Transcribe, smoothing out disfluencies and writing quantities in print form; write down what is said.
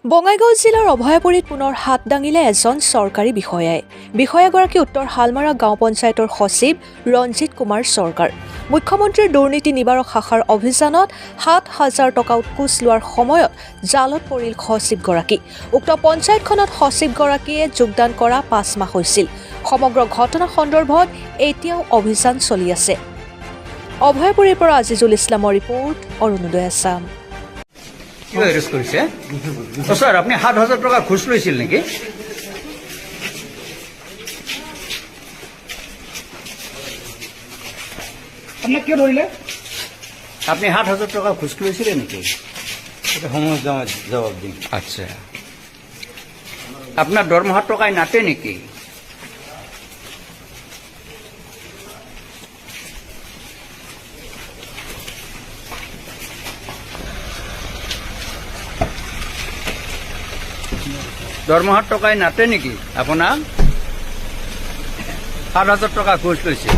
বঙাইগাঁও জিলাৰ অভয়াপুৰীত পুনৰ হাত দাঙিলে এজন চৰকাৰী বিষয়াই। বিষয়াগৰাকী উত্তৰ শালমাৰা গাঁও পঞ্চায়তৰ সচিব ৰঞ্জিত কুমাৰ চৰকাৰ। মুখ্যমন্ত্ৰীৰ দুৰ্নীতি নিবাৰক শাখাৰ অভিযানত ৭,০০০ টকা উৎকোচ লোৱাৰ সময়ত জালত পৰিল সচিবগৰাকী। উক্ত পঞ্চায়তখনত সচিবগৰাকীয়ে যোগদান কৰা ৫ মাহ হৈছিল। সমগ্ৰ ঘটনা সন্দৰ্ভত এতিয়াও অভিযান চলি আছে। অভয়াপুৰীৰ পৰা আজিজুল ইছলামৰ ৰিপৰ্ট, অৰুণোদয় আছাম। কি এৰেষ্ট কৰিছে? ছাৰ, আপুনি ৭,০০০ টকা ঘোষ লৈছিল নেকি? আপোনাক কিয় ধৰিলে? আপুনি ৭,০০০ টকা ঘোষ লৈছিলে নেকি? এটা সময় জবাব দিম। আচ্ছা, আপোনাৰ দৰমহাৰ টকাই নাটে নেকি? দৰমহাৰ টকাই নাটে নেকি আপোনাক? ৭,০০০ টকা ঘোষ লৈছে।